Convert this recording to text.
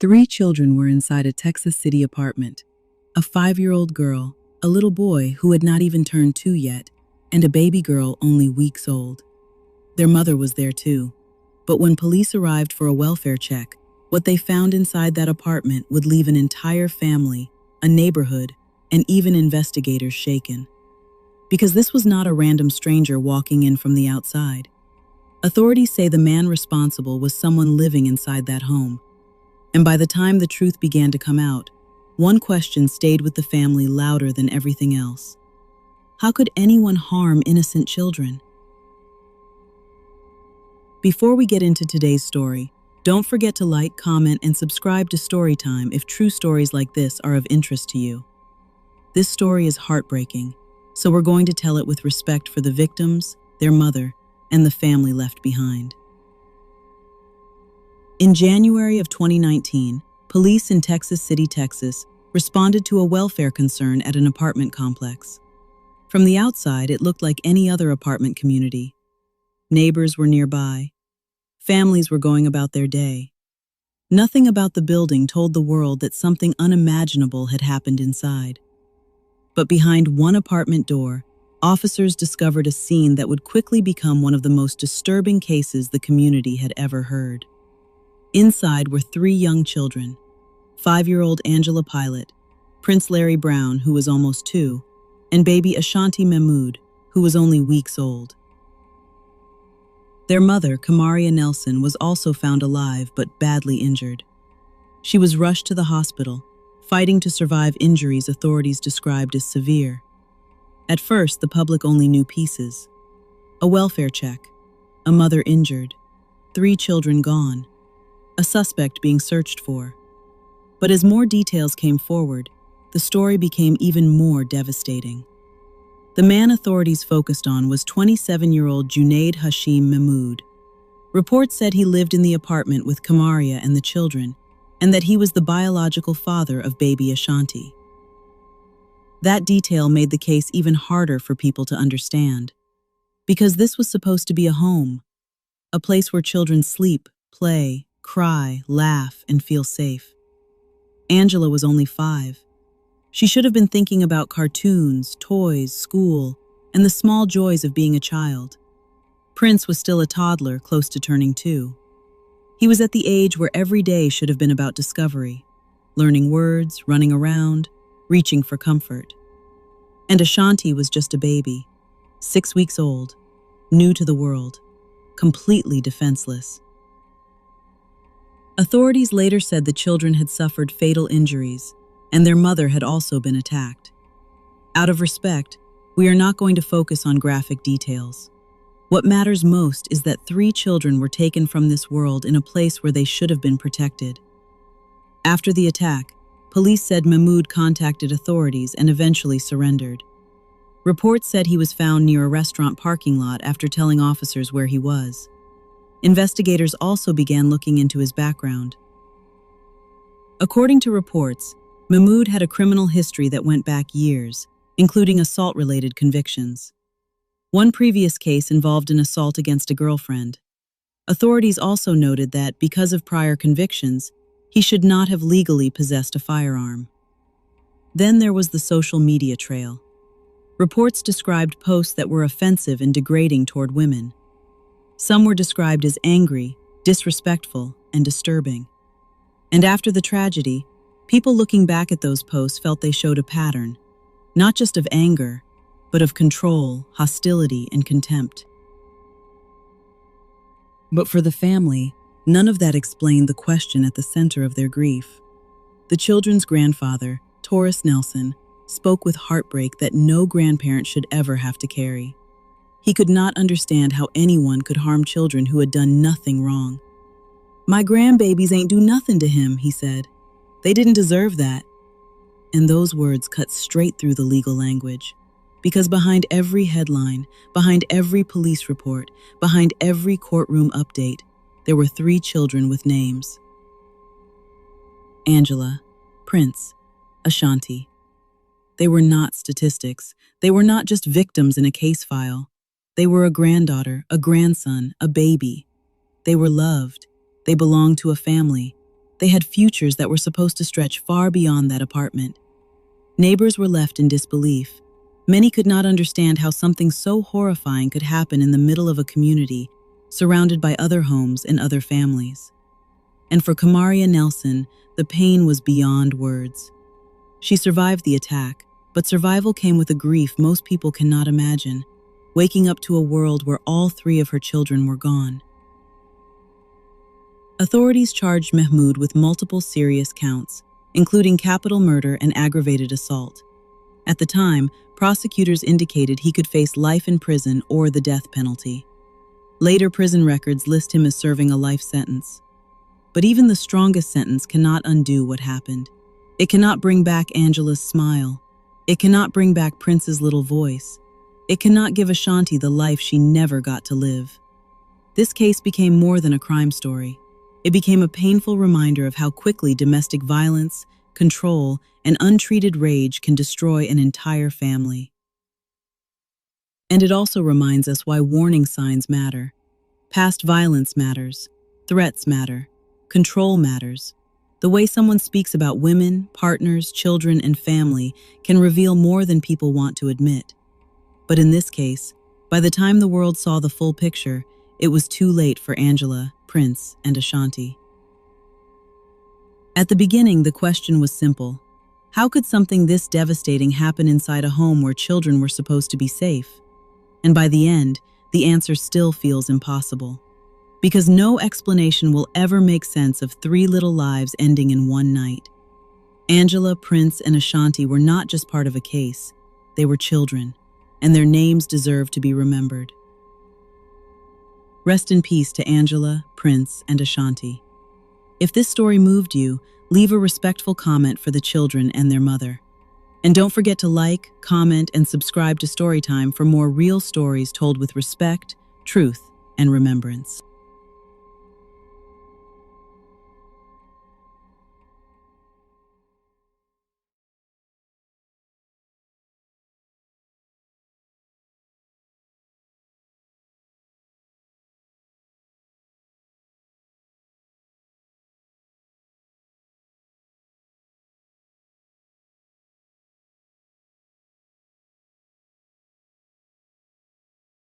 Three children were inside a Texas City apartment: a 5-year-old girl, a little boy who had not even turned 2 yet, and a baby girl only weeks old. Their mother was there too, but when police arrived for a welfare check, what they found inside that apartment would leave an entire family, a neighborhood, and even investigators shaken. Because this was not a random stranger walking in from the outside. Authorities say the man responsible was someone living inside that home. And by the time the truth began to come out, one question stayed with the family louder than everything else. How could anyone harm innocent children? Before we get into today's story, don't forget to like, comment, and subscribe to Storytime if true stories like this are of interest to you. This story is heartbreaking, so we're going to tell it with respect for the victims, their mother, and the family left behind. In January of 2019, police in Texas City, Texas, responded to a welfare concern at an apartment complex. From the outside, it looked like any other apartment community. Neighbors were nearby. Families were going about their day. Nothing about the building told the world that something unimaginable had happened inside. But behind one apartment door, officers discovered a scene that would quickly become one of the most disturbing cases the community had ever heard. Inside were 3 young children: 5-year-old Angela Pilot, Prince Larry Brown, who was almost 2, and baby Ashanti Mehmood, who was only weeks old. Their mother, Kimaria Nelson, was also found alive but badly injured. She was rushed to the hospital, fighting to survive injuries authorities described as severe. At first, the public only knew pieces: a welfare check, a mother injured, 3 children gone, a suspect being searched for. But as more details came forward, the story became even more devastating. The man authorities focused on was 27-year-old Junaid Hashim Mehmood. Reports said he lived in the apartment with Kimaria and the children, and that he was the biological father of baby Ashanti. That detail made the case even harder for people to understand, because this was supposed to be a home, a place where children sleep, play, cry, laugh, and feel safe. Angela was only 5. She should have been thinking about cartoons, toys, school, and the small joys of being a child. Prince was still a toddler, close to turning 2. He was at the age where every day should have been about discovery, learning words, running around, reaching for comfort. And Ashanti was just a baby, 6 weeks old, new to the world, completely defenseless. Authorities later said the children had suffered fatal injuries, and their mother had also been attacked. Out of respect, we are not going to focus on graphic details. What matters most is that 3 children were taken from this world in a place where they should have been protected. After the attack, police said Mehmood contacted authorities and eventually surrendered. Reports said he was found near a restaurant parking lot after telling officers where he was. Investigators also began looking into his background. According to reports, Mehmood had a criminal history that went back years, including assault-related convictions. One previous case involved an assault against a girlfriend. Authorities also noted that, because of prior convictions, he should not have legally possessed a firearm. Then there was the social media trail. Reports described posts that were offensive and degrading toward women. Some were described as angry, disrespectful, and disturbing. And after the tragedy, people looking back at those posts felt they showed a pattern, not just of anger, but of control, hostility, and contempt. But for the family, none of that explained the question at the center of their grief. The children's grandfather, Junaid Nelson, spoke with heartbreak that no grandparent should ever have to carry. He could not understand how anyone could harm children who had done nothing wrong. "My grandbabies ain't do nothing to him," he said. "They didn't deserve that." And those words cut straight through the legal language. Because behind every headline, behind every police report, behind every courtroom update, there were 3 children with names: Angela, Prince, Ashanti. They were not statistics. They were not just victims in a case file. They were a granddaughter, a grandson, a baby. They were loved. They belonged to a family. They had futures that were supposed to stretch far beyond that apartment. Neighbors were left in disbelief. Many could not understand how something so horrifying could happen in the middle of a community, surrounded by other homes and other families. And for Kimaria Nelson, the pain was beyond words. She survived the attack, but survival came with a grief most people cannot imagine, waking up to a world where all 3 of her children were gone. Authorities charged Mehmood with multiple serious counts, including capital murder and aggravated assault. At the time, prosecutors indicated he could face life in prison or the death penalty. Later prison records list him as serving a life sentence. But even the strongest sentence cannot undo what happened. It cannot bring back Angela's smile. It cannot bring back Prince's little voice. It cannot give Ashanti the life she never got to live. This case became more than a crime story. It became a painful reminder of how quickly domestic violence, control, and untreated rage can destroy an entire family. And it also reminds us why warning signs matter. Past violence matters. Threats matter. Control matters. The way someone speaks about women, partners, children, and family can reveal more than people want to admit. But in this case, by the time the world saw the full picture, it was too late for Angela, Prince, and Ashanti. At the beginning, the question was simple. How could something this devastating happen inside a home where children were supposed to be safe? And by the end, the answer still feels impossible. Because no explanation will ever make sense of 3 little lives ending in one night. Angela, Prince, and Ashanti were not just part of a case. They were children, and their names deserve to be remembered. Rest in peace to Angela, Prince, and Ashanti. If this story moved you, leave a respectful comment for the children and their mother. And don't forget to like, comment, and subscribe to Storytime for more real stories told with respect, truth, and remembrance.